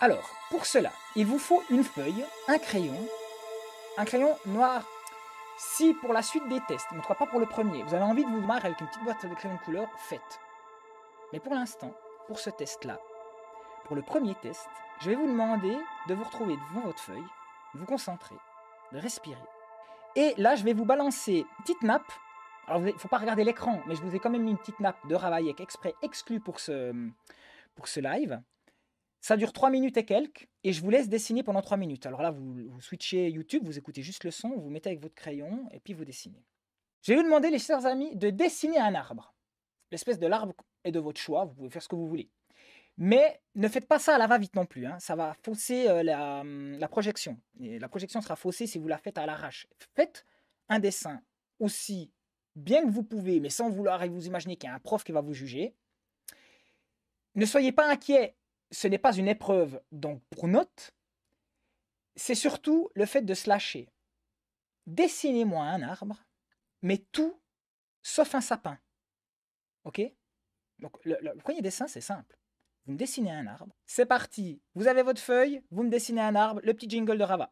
Alors, pour cela, il vous faut une feuille, un crayon noir. Si pour la suite des tests, mais en tout cas pas pour le premier, vous avez envie de vous marrer avec une petite boîte de crayons de couleur, faites. Mais pour l'instant, pour ce test-là, pour le premier test, je vais vous demander de vous retrouver devant votre feuille, de vous concentrer, de respirer. Et là, je vais vous balancer une petite nappe. Alors, il ne faut pas regarder l'écran, mais je vous ai quand même mis une petite nappe de Ravaillac exprès exclue pour ce live. Ça dure 3 minutes et quelques, et je vous laisse dessiner pendant 3 minutes. Alors là, vous switchez YouTube, vous écoutez juste le son, vous mettez avec votre crayon, et puis vous dessinez. Je vais vous demander, les chers amis, de dessiner un arbre. L'espèce de l'arbre est de votre choix, vous pouvez faire ce que vous voulez. Mais ne faites pas ça à la va-vite non plus, hein. Ça va fausser la projection. Et la projection sera faussée si vous la faites à l'arrache. Faites un dessin aussi bien que vous pouvez, mais sans vouloir vous imaginer qu'il y a un prof qui va vous juger. Ne soyez pas inquiets, ce n'est pas une épreuve donc pour note. C'est surtout le fait de se lâcher. Dessinez-moi un arbre, mais tout sauf un sapin. Ok? Donc le premier dessin, c'est simple. Vous me dessinez un arbre. C'est parti. Vous avez votre feuille, vous me dessinez un arbre, le petit jingle de Rava.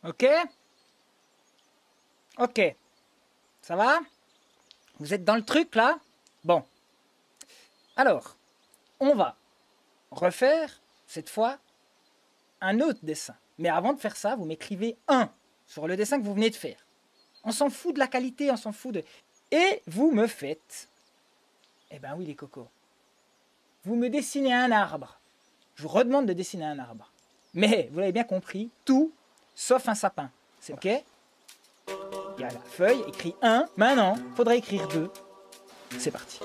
Ok? Ok. Ça va? Vous êtes dans le truc là? Bon. Alors, on va refaire cette fois un autre dessin. Mais avant de faire ça, vous m'écrivez 1 sur le dessin que vous venez de faire. On s'en fout de la qualité, on s'en fout de... Et vous me faites... Eh ben oui les cocos. Vous me dessinez un arbre. Je vous redemande de dessiner un arbre. Mais, vous l'avez bien compris, tout sauf un sapin. C'est ok? Il y a la feuille, écrit 1. Maintenant, il faudrait écrire 2. C'est parti.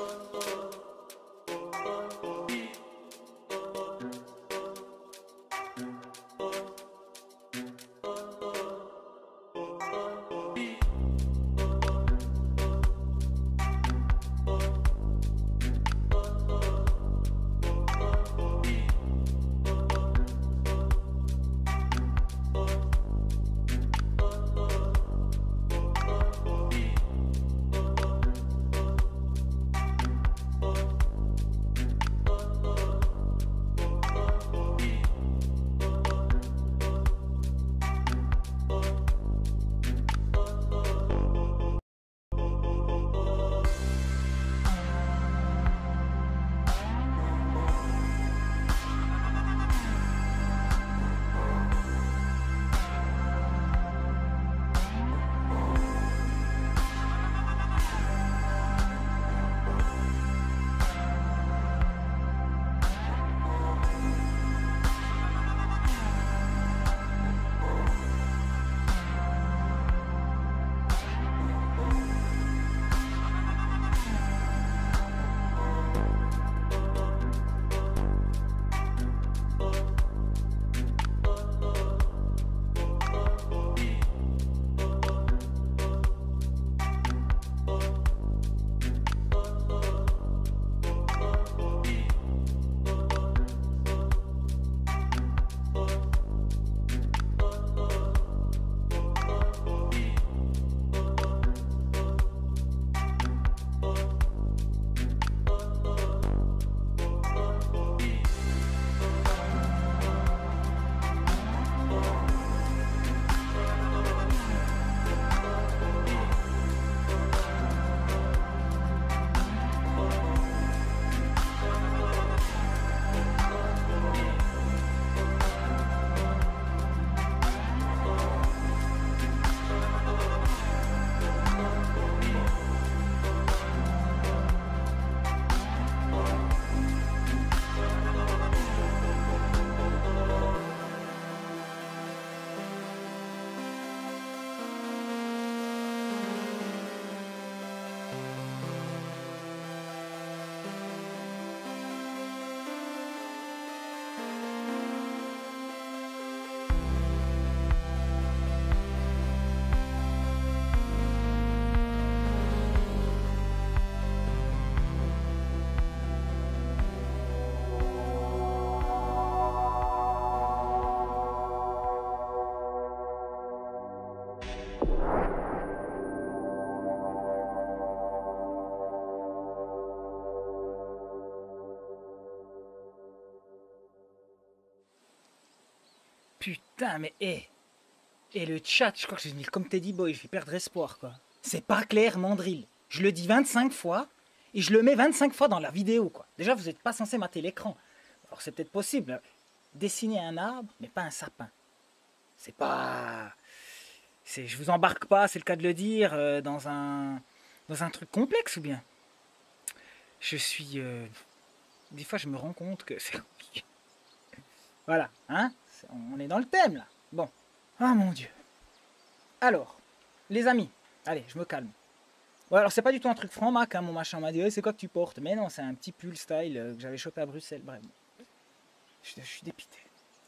Putain, mais Et le chat, je crois que j'ai mis comme Teddy Boy, je vais perdre espoir, quoi. C'est pas clair, Mandrill. Je le dis 25 fois, et je le mets 25 fois dans la vidéo, quoi. Déjà, vous n'êtes pas censé mater l'écran. Alors, c'est peut-être possible. Dessiner un arbre, mais pas un sapin. C'est pas... Je vous embarque pas, c'est le cas de le dire, dans un truc complexe, ou bien? Je suis... Des fois, je me rends compte que c'est compliqué. Voilà, hein? On est dans le thème, là. Bon. Ah, mon Dieu. Alors, les amis, allez, je me calme. Ouais, alors c'est pas du tout un truc franc-mac, hein, mon machin m'a dit, hey, c'est quoi que tu portes? Mais non, c'est un petit pull style que j'avais chopé à Bruxelles, bref. Je suis dépité.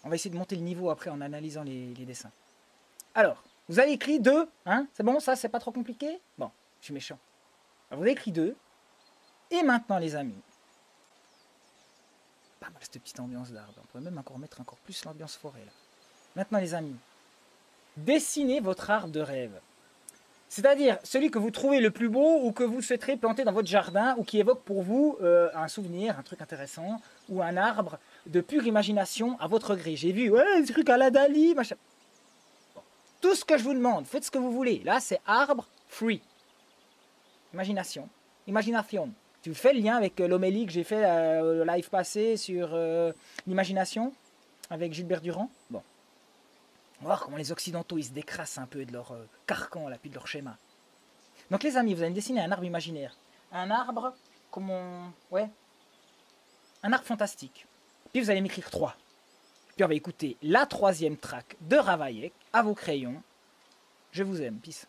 On va essayer de monter le niveau après en analysant les dessins. Alors, vous avez écrit 2, hein? C'est bon, ça, c'est pas trop compliqué? Bon, je suis méchant. Alors, vous avez écrit 2. Et maintenant, les amis, pas mal cette petite ambiance d'arbre. On pourrait même encore mettre encore plus l'ambiance forêt, là. Maintenant, les amis, dessinez votre arbre de rêve. C'est-à-dire celui que vous trouvez le plus beau ou que vous souhaiterez planter dans votre jardin ou qui évoque pour vous un souvenir, un truc intéressant ou un arbre de pure imagination à votre gré. J'ai vu, ouais, des trucs à la Dali, machin. Bon. Tout ce que je vous demande, faites ce que vous voulez. Là, c'est arbre free. Imagination. Imagination. Tu fais le lien avec l'homélie que j'ai fait le live passé sur l'imagination avec Gilbert Durand. Bon. On va voir comment les Occidentaux, ils se décrassent un peu de leur carcan, là, puis de leur schéma. Donc les amis, vous allez me dessiner un arbre imaginaire. Un arbre, comme on... Ouais. Un arbre fantastique. Puis vous allez m'écrire 3. Puis on va écouter la 3e track de Ravaillac à vos crayons. Je vous aime, peace.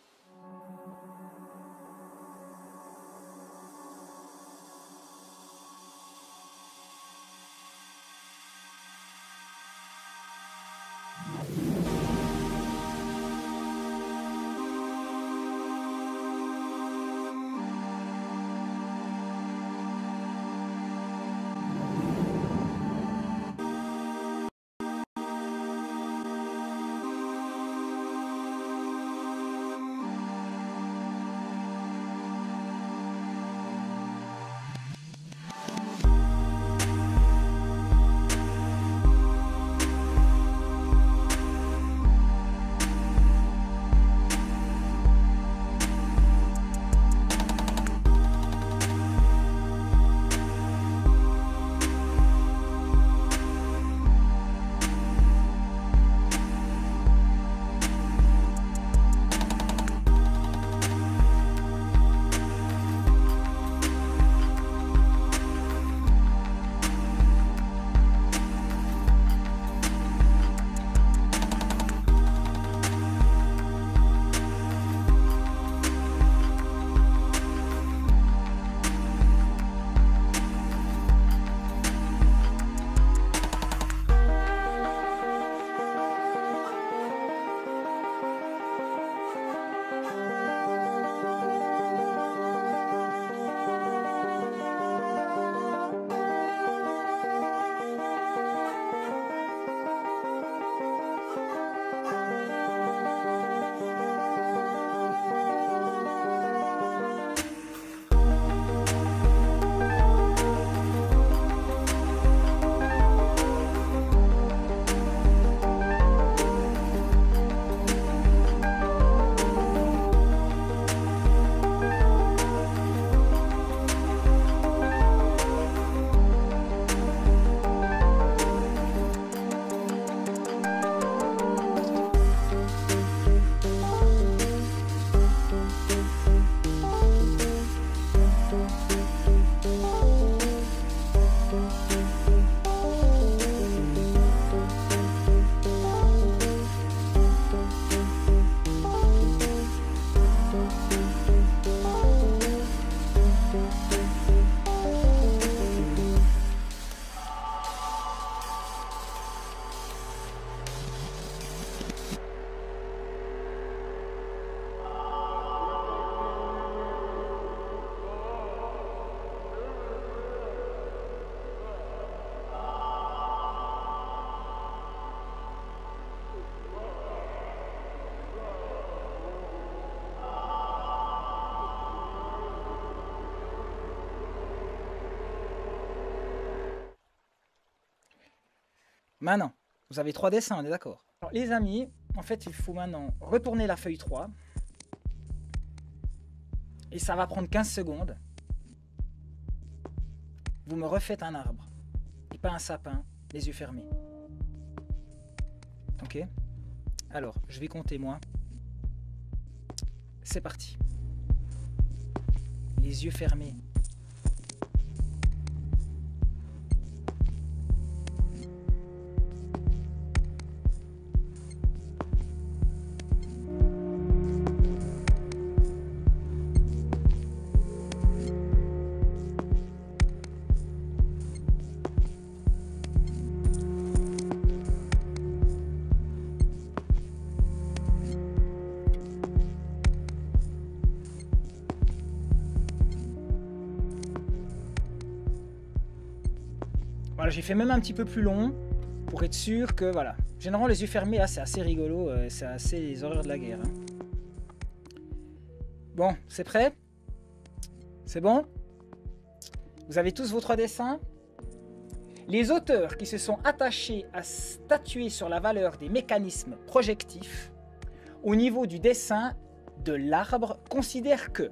Maintenant, vous avez 3 dessins, on est d'accord? Les amis, en fait, il faut maintenant retourner la feuille 3. Et ça va prendre 15 secondes. Vous me refaites un arbre. Et pas un sapin, les yeux fermés. Ok? Alors, je vais compter moi. C'est parti. Les yeux fermés. Voilà, j'ai fait même un petit peu plus long pour être sûr que voilà. Généralement les yeux fermés, c'est assez rigolo, c'est assez les horreurs de la guerre. Hein. Bon, c'est prêt? C'est bon? Vous avez tous vos 3 dessins? Les auteurs qui se sont attachés à statuer sur la valeur des mécanismes projectifs au niveau du dessin de l'arbre considèrent que...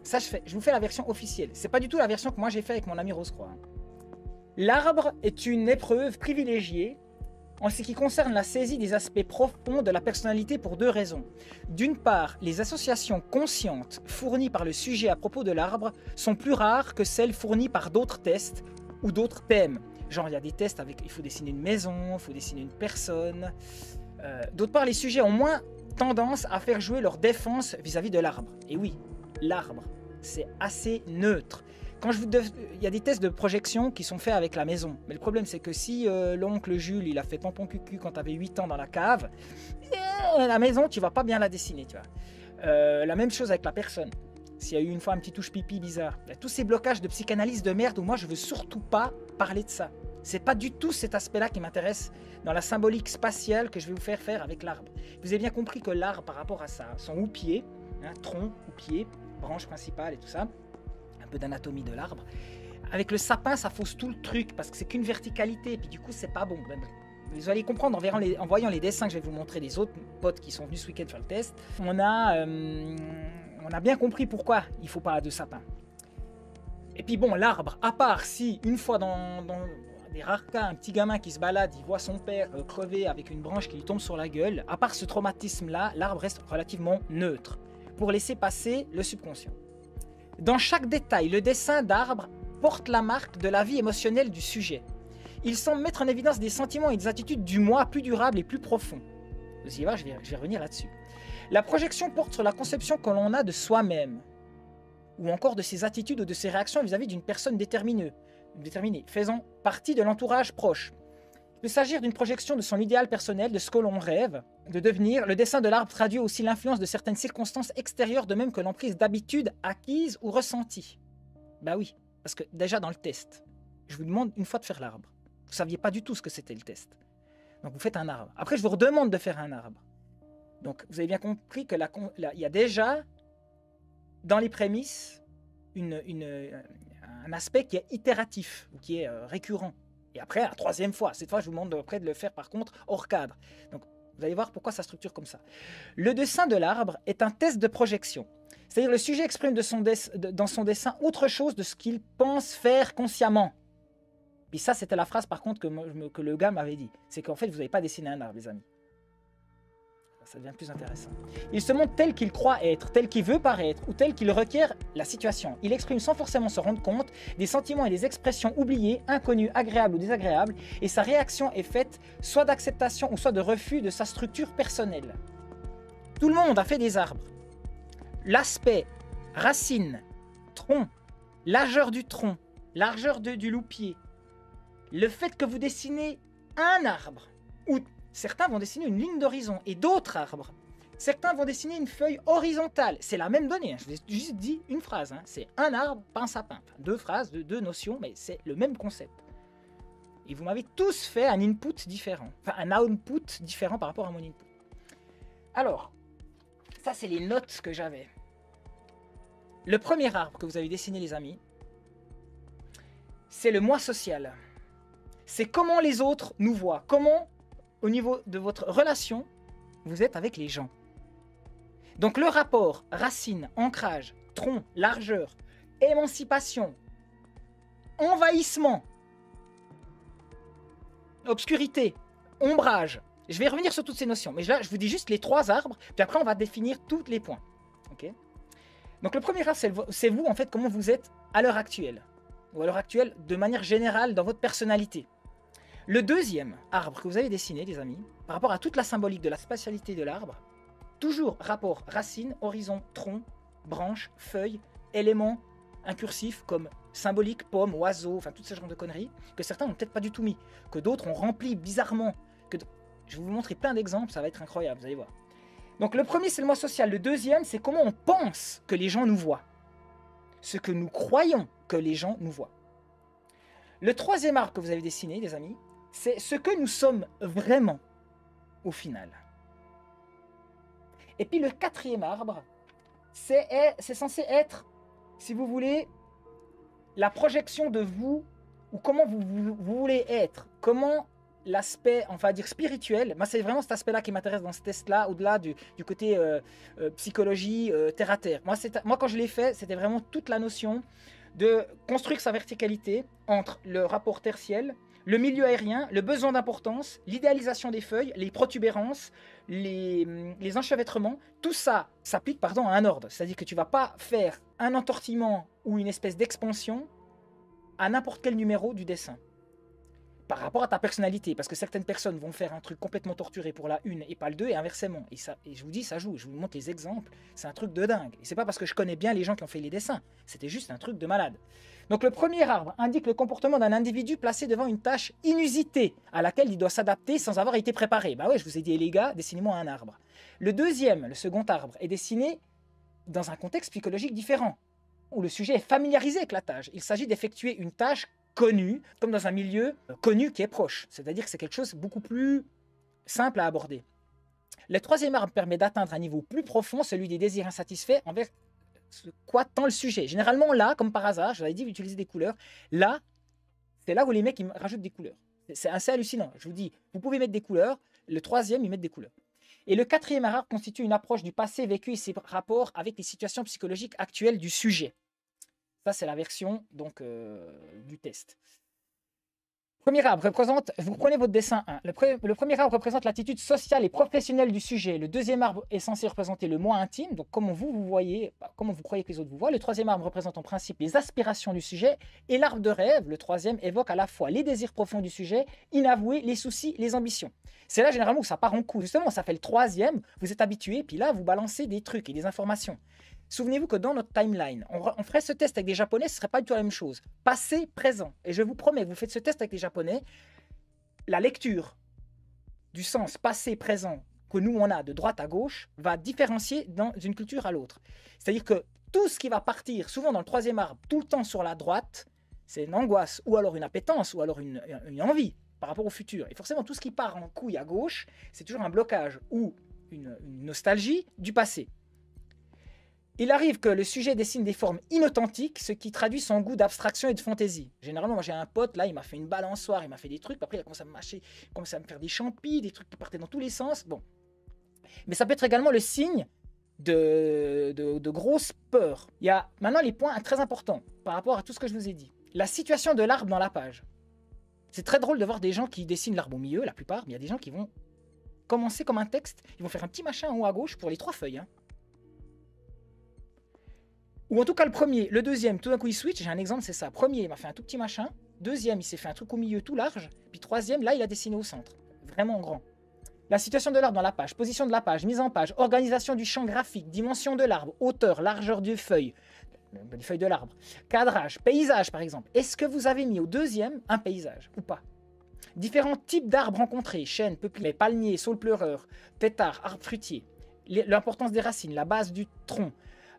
Ça, je vous fais la version officielle. C'est pas du tout la version que moi j'ai fait avec mon ami Rose-Croix. L'arbre est une épreuve privilégiée en ce qui concerne la saisie des aspects profonds de la personnalité pour deux raisons. D'une part, les associations conscientes fournies par le sujet à propos de l'arbre sont plus rares que celles fournies par d'autres tests ou d'autres thèmes. Genre, il y a des tests avec il faut dessiner une maison, il faut dessiner une personne. D'autre part, les sujets ont moins tendance à faire jouer leur défense vis-à-vis de l'arbre. Et oui, l'arbre, c'est assez neutre. Il y a des tests de projection qui sont faits avec la maison. Mais le problème, c'est que si l'oncle Jules, il a fait tampon cucu quand tu avais 8 ans dans la cave, la maison, tu vas pas bien la dessiner, tu vois. La même chose avec la personne. S'il y a eu une fois un petit touche pipi bizarre. Il y a tous ces blocages de psychanalyse de merde où moi, je veux surtout pas parler de ça. C'est pas du tout cet aspect-là qui m'intéresse dans la symbolique spatiale que je vais vous faire faire avec l'arbre. Vous avez bien compris que l'arbre, par rapport à son houppier, hein, tronc, houppier, branche principale et tout ça, un peu d'anatomie de l'arbre. Avec le sapin, ça fausse tout le truc parce que c'est qu'une verticalité et puis du coup, c'est pas bon. Vous allez comprendre en voyant les dessins que je vais vous montrer des autres potes qui sont venus ce week-end faire le test. On a bien compris pourquoi il ne faut pas de sapin. Et puis bon, l'arbre, à part si une fois dans des rares cas, un petit gamin qui se balade, il voit son père crever avec une branche qui lui tombe sur la gueule, à part ce traumatisme-là, l'arbre reste relativement neutre pour laisser passer le subconscient. Dans chaque détail, le dessin d'arbre porte la marque de la vie émotionnelle du sujet. Il semble mettre en évidence des sentiments et des attitudes du moi plus durables et plus profonds. Vous allez voir, je vais revenir là-dessus. La projection porte sur la conception que l'on a de soi-même, ou encore de ses attitudes ou de ses réactions vis-à-vis d'une personne déterminée, faisant partie de l'entourage proche. Il peut s'agir d'une projection de son idéal personnel, de ce que l'on rêve de devenir. Le dessin de l'arbre traduit aussi l'influence de certaines circonstances extérieures, de même que l'emprise d'habitudes acquises ou ressenties. Bah oui, parce que déjà dans le test, je vous demande une fois de faire l'arbre. Vous ne saviez pas du tout ce que c'était le test. Donc vous faites un arbre. Après, je vous redemande de faire un arbre. Donc vous avez bien compris qu'il y a déjà, dans les prémices, un aspect qui est itératif, ou qui est récurrent. Et après, la troisième fois, cette fois, je vous demande après de le faire par contre hors cadre. Donc vous allez voir pourquoi ça structure comme ça. Le dessin de l'arbre est un test de projection. C'est-à-dire le sujet exprime dans son dessin autre chose de ce qu'il pense faire consciemment. Puis ça, c'était la phrase par contre que le gars m'avait dit. C'est qu'en fait, vous n'avez pas dessiné un arbre, les amis. Ça devient plus intéressant. Il se montre tel qu'il croit être, tel qu'il veut paraître, ou tel qu'il requiert la situation. Il exprime sans forcément se rendre compte des sentiments et des expressions oubliées, inconnues, agréables ou désagréables, et sa réaction est faite soit d'acceptation ou soit de refus de sa structure personnelle. Tout le monde a fait des arbres. L'aspect, racine, tronc, largeur du tronc, largeur du loupier, le fait que vous dessinez un arbre, ou certains vont dessiner une ligne d'horizon et d'autres arbres. Certains vont dessiner une feuille horizontale. C'est la même donnée. Hein. Je vous ai juste dit une phrase. Hein. C'est un arbre, pas un sapin. Enfin, deux phrases, deux notions, mais c'est le même concept. Et vous m'avez tous fait un input différent. Enfin, un output différent par rapport à mon input. Alors, ça, c'est les notes que j'avais. Le premier arbre que vous avez dessiné, les amis, c'est le moi social. C'est comment les autres nous voient. Comment, au niveau de votre relation, vous êtes avec les gens. Donc le rapport racine, ancrage, tronc, largeur, émancipation, envahissement, obscurité, ombrage. Je vais revenir sur toutes ces notions, mais là je vous dis juste les trois arbres, puis après on va définir tous les points. Okay. Donc le premier arbre, c'est vous en fait, comment vous êtes à l'heure actuelle, ou à l'heure actuelle de manière générale dans votre personnalité. Le deuxième arbre que vous avez dessiné, les amis, par rapport à toute la symbolique de la spatialité de l'arbre, toujours rapport racine, horizon, tronc, branche, feuille, éléments incursifs comme symbolique, pomme, oiseau, enfin tout ce genre de conneries, que certains n'ont peut-être pas du tout mis, que d'autres ont rempli bizarrement. Je vais vous montrer plein d'exemples, ça va être incroyable, vous allez voir. Donc le premier, c'est le moi social. Le deuxième, c'est comment on pense que les gens nous voient. Ce que nous croyons que les gens nous voient. Le troisième arbre que vous avez dessiné, les amis, c'est ce que nous sommes vraiment au final. Et puis le quatrième arbre, c'est censé être, si vous voulez, la projection de vous, ou comment vous voulez être, comment l'aspect, on va dire spirituel, moi c'est vraiment cet aspect-là qui m'intéresse dans ce test-là, au-delà du côté psychologie, terre à terre. Moi quand je l'ai fait, c'était vraiment toute la notion de construire sa verticalité entre le rapport tertiel, le milieu aérien, le besoin d'importance, l'idéalisation des feuilles, les protubérances, les enchevêtrements, tout ça s'applique à un ordre. C'est-à-dire que tu ne vas pas faire un entortillement ou une espèce d'expansion à n'importe quel numéro du dessin. Par rapport à ta personnalité, parce que certaines personnes vont faire un truc complètement torturé pour la 1 et pas le 2, et inversement. Et je vous dis, ça joue, je vous montre les exemples, c'est un truc de dingue. Et c'est pas parce que je connais bien les gens qui ont fait les dessins, c'était juste un truc de malade. Donc le premier arbre indique le comportement d'un individu placé devant une tâche inusitée, à laquelle il doit s'adapter sans avoir été préparé. Bah ouais, je vous ai dit, les gars, dessinez-moi un arbre. Le deuxième, le second arbre, est dessiné dans un contexte psychologique différent, où le sujet est familiarisé avec la tâche. Il s'agit d'effectuer une tâche connu, comme dans un milieu connu qui est proche. C'est-à-dire que c'est quelque chose de beaucoup plus simple à aborder. Le troisième arbre permet d'atteindre un niveau plus profond, celui des désirs insatisfaits envers quoi tend le sujet. Généralement là, comme par hasard, je vous avais dit d'utiliser des couleurs, là, c'est là où les mecs ils rajoutent des couleurs. C'est assez hallucinant. Je vous dis, vous pouvez mettre des couleurs, le troisième, ils mettent des couleurs. Et le quatrième arbre constitue une approche du passé vécu et ses rapports avec les situations psychologiques actuelles du sujet. Ça, c'est la version donc, du test. Premier arbre représente, vous prenez votre dessin 1. Le premier arbre représente l'attitude sociale et professionnelle du sujet. Le deuxième arbre est censé représenter le moi intime, donc comment vous voyez, comment vous croyez que les autres vous voient. Le troisième arbre représente en principe les aspirations du sujet. Et l'arbre de rêve, le troisième, évoque à la fois les désirs profonds du sujet, inavoués, les soucis, les ambitions. C'est là généralement où ça part en couille. Justement, ça fait le troisième, vous êtes habitué, puis là, vous balancez des trucs et des informations. Souvenez-vous que dans notre timeline, on ferait ce test avec des Japonais, ce ne serait pas du tout la même chose. Passé, présent. Et je vous promets, vous faites ce test avec des Japonais, la lecture du sens passé, présent que nous on a de droite à gauche va différencier d'une culture à l'autre. C'est-à-dire que tout ce qui va partir, souvent dans le troisième arbre, tout le temps sur la droite, c'est une angoisse, ou alors une appétence, ou alors une envie par rapport au futur. Et forcément, tout ce qui part en couille à gauche, c'est toujours un blocage ou une nostalgie du passé. Il arrive que le sujet dessine des formes inauthentiques, ce qui traduit son goût d'abstraction et de fantaisie. Généralement, moi j'ai un pote, là, il m'a fait une balançoire, il m'a fait des trucs, après il a commencé à me mâcher, il a commencé à me faire des champis, des trucs qui partaient dans tous les sens. Bon. Mais ça peut être également le signe de grosses peurs. Il y a maintenant les points très importants par rapport à tout ce que je vous ai dit. La situation de l'arbre dans la page. C'est très drôle de voir des gens qui dessinent l'arbre au milieu, la plupart, mais il y a des gens qui vont commencer comme un texte, ils vont faire un petit machin en haut à gauche pour les 3 feuilles. Hein. Ou en tout cas le premier, le deuxième, tout d'un coup il switch, j'ai un exemple, c'est ça. Premier, il m'a fait un tout petit machin. Deuxième, il s'est fait un truc au milieu tout large. Puis troisième, là, il a dessiné au centre. Vraiment grand. La situation de l'arbre dans la page, position de la page, mise en page, organisation du champ graphique, dimension de l'arbre, hauteur, largeur des feuilles de l'arbre, cadrage, paysage par exemple. Est-ce que vous avez mis au deuxième un paysage ou pas? Différents types d'arbres rencontrés, chênes, peupliers, palmiers, saules pleureurs, têtards, arbres fruitiers. L'importance des racines, la base du tronc,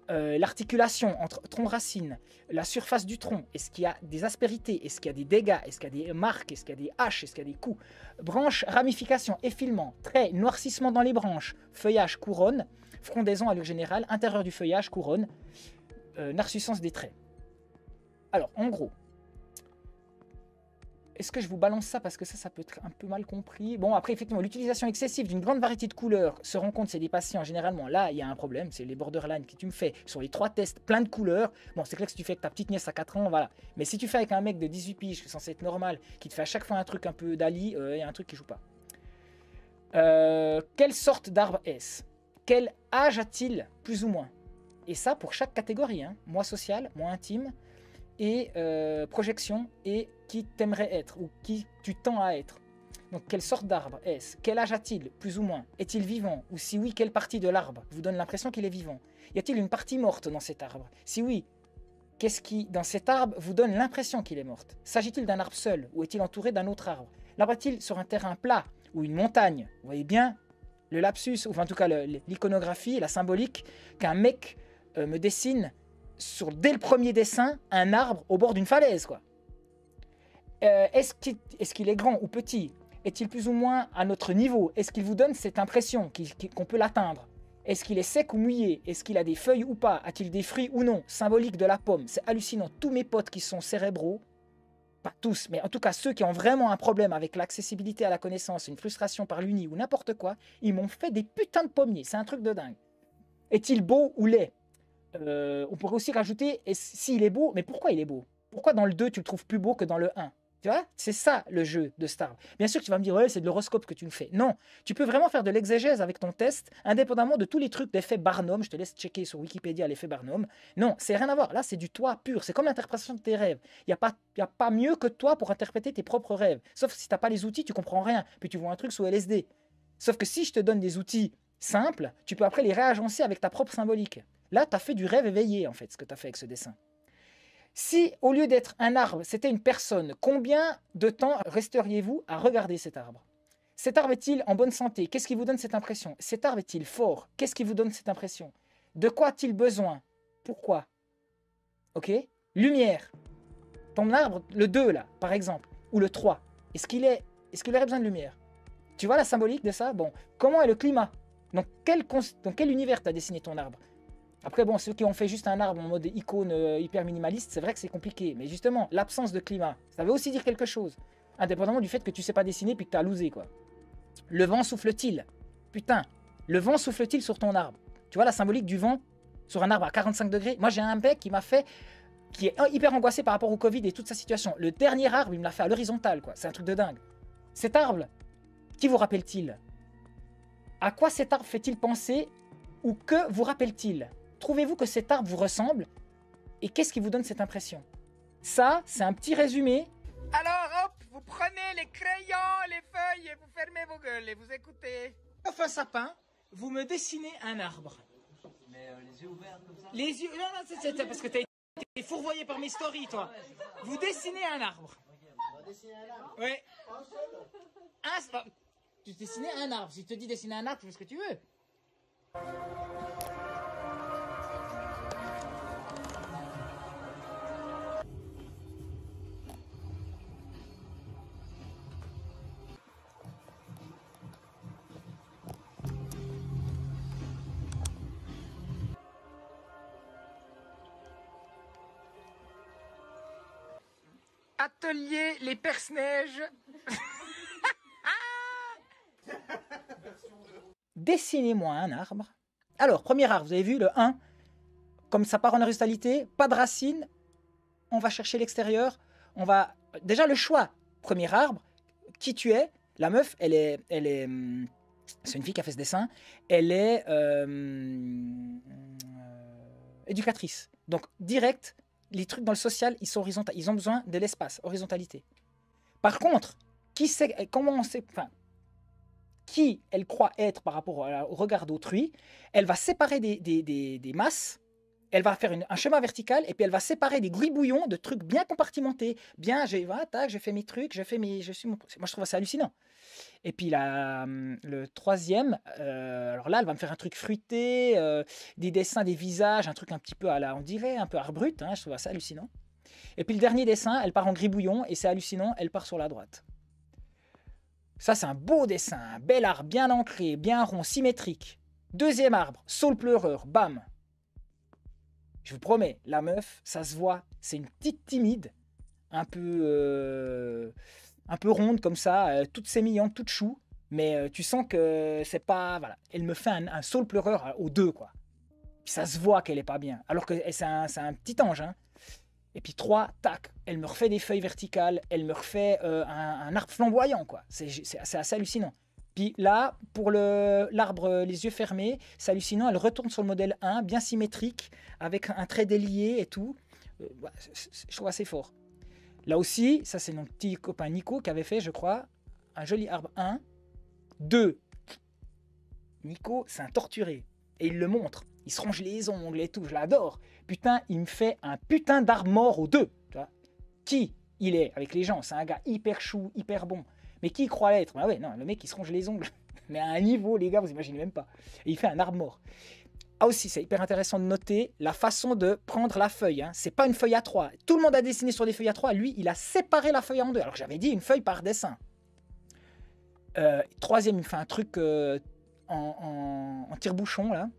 l'articulation entre tronc-racine, la surface du tronc, est-ce qu'il y a des aspérités, est-ce qu'il y a des dégâts, est-ce qu'il y a des marques, est-ce qu'il y a des haches, est-ce qu'il y a des coups, branches, ramifications, effilements, traits, noircissement dans les branches, feuillage, couronne, frondaison à l'heure générale, intérieur du feuillage, couronne, narciscence des traits. Alors, en gros, est-ce que je vous balance ça parce que ça peut être un peu mal compris? Bon, après, effectivement, l'utilisation excessive d'une grande variété de couleurs se rend compte, c'est des patients, généralement, là, il y a un problème, c'est les borderlines que tu me fais sur les 3 tests, plein de couleurs. Bon, c'est clair que si tu fais avec ta petite nièce à 4 ans, voilà. Mais si tu fais avec un mec de 18 piges, qui est censé être normal, qui te fait à chaque fois un truc un peu d'Ali, il y a un truc qui joue pas. Quelle sorte d'arbre est-ce? Quel âge a-t-il, plus ou moins? Et ça, pour chaque catégorie, hein. Moi social, moi intime, et projection, et qui t'aimerais être, ou qui tu tends à être. Donc, quelle sorte d'arbre est-ce? Quel âge a-t-il, plus ou moins? Est-il vivant? Ou si oui, quelle partie de l'arbre vous donne l'impression qu'il est vivant? Y a-t-il une partie morte dans cet arbre? Si oui, qu'est-ce qui, dans cet arbre, vous donne l'impression qu'il est mort? S'agit-il d'un arbre seul, ou est-il entouré d'un autre arbre? L'arbre est-il sur un terrain plat, ou une montagne? Vous voyez bien le lapsus, ou en tout cas l'iconographie, la symbolique, qu'un mec me dessine dès le premier dessin, un arbre au bord d'une falaise, quoi. Est-ce qu'il est grand ou petit? Est-il plus ou moins à notre niveau? Est-ce qu'il vous donne cette impression qu'on peut l'atteindre? Est-ce qu'il est sec ou mouillé? Est-ce qu'il a des feuilles ou pas? A-t-il des fruits ou non? Symbolique de la pomme, c'est hallucinant. Tous mes potes qui sont cérébraux, pas tous, mais en tout cas ceux qui ont vraiment un problème avec l'accessibilité à la connaissance, une frustration par l'uni ou n'importe quoi, ils m'ont fait des putains de pommiers, c'est un truc de dingue. Est-il beau ou laid? On pourrait aussi rajouter s'il est beau, mais pourquoi il est beau? Pourquoi dans le 2 tu le trouves plus beau que dans le 1? Tu vois, c'est ça le jeu de cet arbre. Bien sûr que tu vas me dire, ouais, c'est de l'horoscope que tu me fais. Non, tu peux vraiment faire de l'exégèse avec ton test, indépendamment de tous les trucs d'effet Barnum. Je te laisse checker sur Wikipédia l'effet Barnum. Non, c'est rien à voir. Là, c'est du toi pur. C'est comme l'interprétation de tes rêves. Y a pas mieux que toi pour interpréter tes propres rêves. Sauf que si tu n'as pas les outils, tu comprends rien. Puis tu vois un truc sous LSD. Sauf que si je te donne des outils simples, tu peux après les réagencer avec ta propre symbolique. Là, tu as fait du rêve éveillé, en fait, ce que tu as fait avec ce dessin. Si, au lieu d'être un arbre, c'était une personne, combien de temps resteriez-vous à regarder cet arbre? Cet arbre est-il en bonne santé? Qu'est-ce qui vous donne cette impression? Cet arbre est-il fort? Qu'est-ce qui vous donne cette impression? De quoi a-t-il besoin? Pourquoi? Ok? Lumière. Ton arbre, le 2 là, par exemple, ou le 3, est-ce qu'il aurait besoin de lumière? Tu vois la symbolique de ça? Bon, comment est le climat? Dans quel univers tu as dessiné ton arbre? Après, bon, ceux qui ont fait juste un arbre en mode icône hyper minimaliste, c'est vrai que c'est compliqué. Mais justement, l'absence de climat, ça veut aussi dire quelque chose. Indépendamment du fait que tu sais pas dessiner puis que tu as loosé, quoi. Le vent souffle-t-il? Putain, le vent souffle-t-il sur ton arbre? Tu vois la symbolique du vent sur un arbre à 45 degrés? Moi, j'ai un mec qui m'a fait, qui est hyper angoissé par rapport au Covid et toute sa situation. Le dernier arbre, il me l'a fait à l'horizontale, quoi. C'est un truc de dingue. Cet arbre, qui vous rappelle-t-il? À quoi cet arbre fait-il penser? Ou que vous rappelle-t-il? Trouvez-vous que cet arbre vous ressemble? Et qu'est-ce qui vous donne cette impression? Ça, c'est un petit résumé. Alors hop, vous prenez les crayons, les feuilles et vous fermez vos gueules et vous écoutez. Sauf un sapin, vous me dessinez un arbre. Mais les yeux ouverts comme ça. Les yeux... Non, non, c'est parce que t'as été fourvoyé par mes stories, toi. Vous dessinez un arbre. On va dessiner un arbre. Oui. Tu dessinais un arbre. Si je te dis dessiner un arbre, tu fais ce que tu veux. Atelier les perce-neige. Dessinez-moi un arbre. Alors, premier arbre, vous avez vu, le 1. Comme ça part en horizontalité, pas de racines. On va chercher l'extérieur. On va... Déjà, le choix. Premier arbre, qui tu es. La meuf, c'est une fille qui a fait ce dessin. Elle est éducatrice. Donc, direct, les trucs dans le social, ils sont horizontaux. Ils ont besoin de l'espace, horizontalité. Par contre, comment on sait... Enfin, qui elle croit être par rapport au regard d'autrui, elle va séparer des masses, elle va faire un schéma vertical, et puis elle va séparer des gribouillons de trucs bien compartimentés. Bien, j'ai fait mes trucs, moi je trouve ça hallucinant. Et puis le troisième, alors là, elle va me faire un truc fruité, des dessins, des visages, un truc un petit peu on dirait un peu art brut, hein, je trouve ça hallucinant. Et puis le dernier dessin, elle part en gribouillon, et c'est hallucinant, elle part sur la droite. Ça, c'est un beau dessin, un bel arbre, bien ancré, bien rond, symétrique. Deuxième arbre, saule pleureur, bam. Je vous promets, la meuf, ça se voit, c'est une petite timide, un peu ronde comme ça, toutes sémillantes, toutes chou, mais tu sens que c'est pas... Voilà, elle me fait un saule pleureur aux deux, quoi. Puis ça se voit qu'elle est pas bien, alors que c'est un petit ange, hein. Et puis 3, tac, elle me refait des feuilles verticales, elle me refait un arbre flamboyant, quoi. C'est assez hallucinant. Puis là, pour l'arbre les yeux fermés, c'est hallucinant, elle retourne sur le modèle 1, bien symétrique, avec un trait délié et tout. Je trouve assez fort. Là aussi, ça c'est mon petit copain Nico qui avait fait, je crois, un joli arbre 1. 2. Nico, c'est un torturé. Et il le montre. Il se ronge les ongles et tout, je l'adore. Putain, il me fait un putain d'arbre mort aux deux. Tu vois qui il est avec les gens? C'est un gars hyper chou, hyper bon. Mais qui il croit l'être? Bah ouais, non, le mec il se ronge les ongles. Mais à un niveau, les gars, vous imaginez même pas. Et il fait un arbre mort. Ah aussi, c'est hyper intéressant de noter la façon de prendre la feuille. Hein. C'est pas une feuille A3. Tout le monde a dessiné sur des feuilles A3. Lui, il a séparé la feuille en deux. Alors que j'avais dit une feuille par dessin. Troisième, il fait un truc en tire-bouchon, là.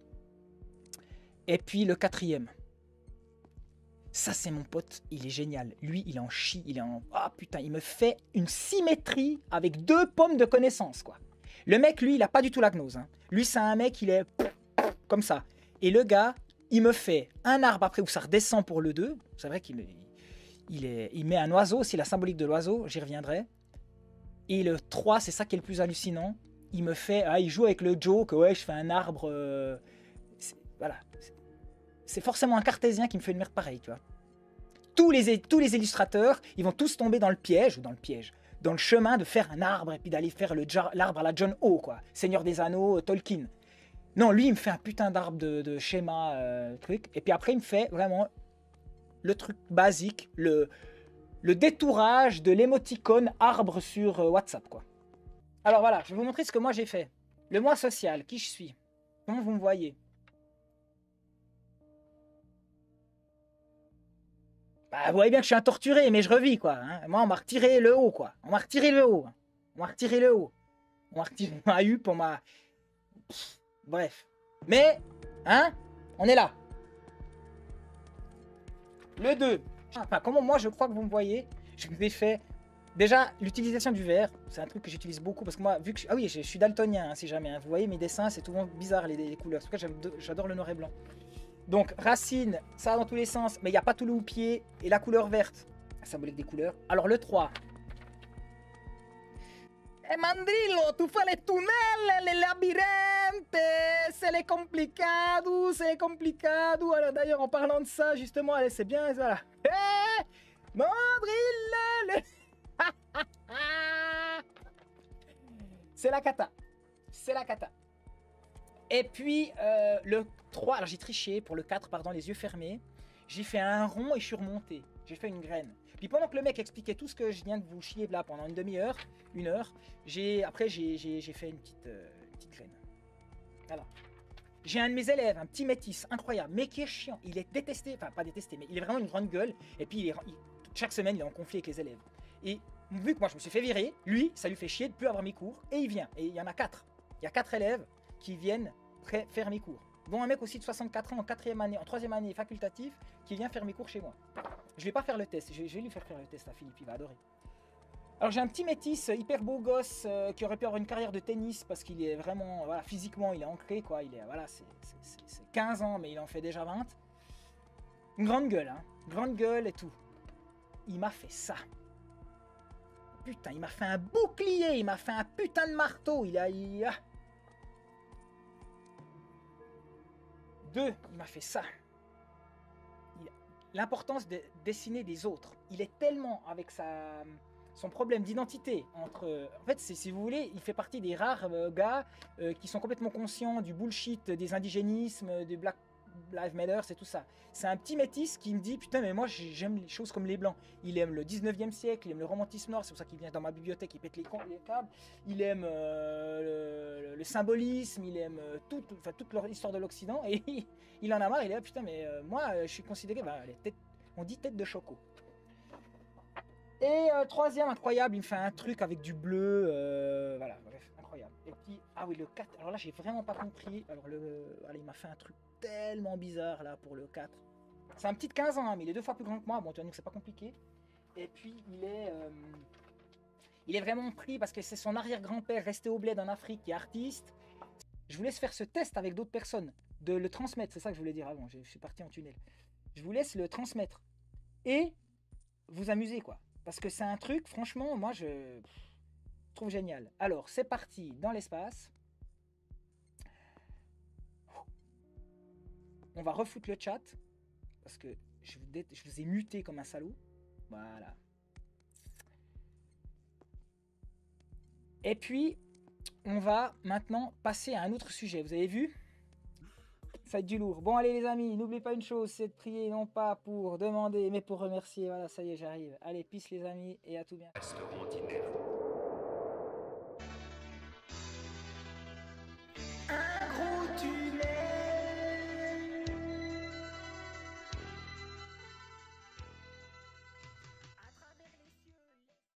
Et puis le quatrième. Ça, c'est mon pote. Il est génial. Lui, il en chie. Ah, putain, il me fait une symétrie avec 2 pommes de connaissance, quoi. Le mec, lui, il a pas du tout la gnose. Hein. Lui, c'est un mec, il est comme ça. Et le gars, il me fait un arbre après où ça redescend pour le 2. C'est vrai qu'il il met un oiseau, c'est la symbolique de l'oiseau, j'y reviendrai. Et le 3, c'est ça qui est le plus hallucinant. Il me fait, il joue avec le joke, ouais, je fais un arbre. Voilà. C'est forcément un cartésien qui me fait une merde pareille, tu vois. Tous les illustrateurs, ils vont tous tomber dans le piège, dans le chemin de faire un arbre et puis d'aller faire l'arbre à la John O, quoi. Seigneur des Anneaux, Tolkien. Non, lui, il me fait un putain d'arbre de schéma, truc. Et puis après, il me fait vraiment le truc basique, le détourage de l'émoticône arbre sur WhatsApp, quoi. Alors voilà, je vais vous montrer ce que moi j'ai fait. Le moi social, qui je suis. Comment vous me voyez? Bah, vous voyez bien que je suis un torturé, mais je revis, quoi. Hein. Moi, on m'a retiré le haut, quoi. On m'a retiré le haut. On m'a retiré le haut. On m'a retiré ma huppe, on m'a... Bref. Mais, hein, on est là. Le 2. Enfin, comment moi, je crois que vous me voyez, je vous ai fait... Déjà, l'utilisation du vert, c'est un truc que j'utilise beaucoup, parce que moi, vu que... Ah oui, je suis daltonien, hein, si jamais. Hein. Vous voyez, mes dessins, c'est souvent bizarre, les couleurs. C'est pour ça que j'adore le noir et blanc. Donc, racine, ça va dans tous les sens, mais il n'y a pas tout le houppier. Et la couleur verte, la symbolique des couleurs. Alors, le 3. Mandrillo, tu fais les tunnels, les labyrinthes, c'est complicado. Alors, d'ailleurs, en parlant de ça, justement, allez, c'est bien, voilà. Hey, Mandrillo, c'est la cata. C'est la cata. Et puis, le 3, alors j'ai triché pour le 4, pardon, les yeux fermés. J'ai fait un rond et je suis remonté. J'ai fait une graine. Puis pendant que le mec expliquait tout ce que je viens de vous chier là pendant une demi-heure, une heure, après j'ai fait une petite graine. Voilà. J'ai un de mes élèves, un petit métis, incroyable, mais qui est chiant. Il est détesté, enfin pas détesté, mais il est vraiment une grande gueule. Et puis chaque semaine, il est en conflit avec les élèves. Et vu que moi je me suis fait virer, lui, ça lui fait chier de plus avoir mes cours. Et il vient. Et il y en a 4. Il y a 4 élèves qui viennent faire mes cours. Bon, un mec aussi de 64 ans en 4e année, en 3e année facultatif, qui vient faire mes cours chez moi. Je vais pas faire le test, je vais lui faire le test à Philippe, il va adorer. Alors j'ai un petit métis hyper beau gosse qui aurait pu avoir une carrière de tennis parce qu'il est vraiment, voilà, physiquement il est ancré, quoi. Il est, voilà, c'est 15 ans, mais il en fait déjà 20. Une grande gueule, hein, grande gueule et tout. Il m'a fait ça. Putain, il m'a fait un bouclier, il m'a fait un putain de marteau, il a... 2, il m'a fait ça. L'importance de dessiner des autres. Il est tellement avec son problème d'identité entre... En fait, si vous voulez, il fait partie des rares gars qui sont complètement conscients du bullshit des indigénismes, du Black Lives Matter, c'est tout ça. C'est un petit métis qui me dit, putain, mais moi j'aime les choses comme les blancs. Il aime le 19e siècle, il aime le romantisme nord, c'est pour ça qu'il vient dans ma bibliothèque, il pète les câbles. Il aime le symbolisme, il aime toute leur histoire de l'Occident, et il en a marre, il est là, putain, mais moi je suis considéré, on dit tête de choco. Et 3e, incroyable, il me fait un truc avec du bleu, voilà, bref, incroyable. Et puis, ah oui, le 4, alors là j'ai vraiment pas compris, alors voilà, il m'a fait un truc tellement bizarre là pour le 4. C'est un petit de 15 ans, hein, mais il est 2 fois plus grand que moi, bon tu vois, donc c'est pas compliqué. Et puis il est vraiment pris parce que c'est son arrière-grand-père resté au bled en Afrique qui est artiste. Je vous laisse faire ce test avec d'autres personnes, de le transmettre, c'est ça que je voulais dire avant, je suis parti en tunnel. Je vous laisse le transmettre et vous amuser, quoi. Parce que c'est un truc, franchement, moi je trouve génial. Alors, c'est parti dans l'espace. On va refoutre le chat. Parce que je vous ai muté comme un salaud. Voilà. Et puis, on va maintenant passer à un autre sujet. Vous avez vu ? Ça va être du lourd. Bon, allez les amis, n'oubliez pas une chose, c'est de prier non pas pour demander, mais pour remercier. Voilà, ça y est, j'arrive. Allez, peace les amis, et à tout bientôt.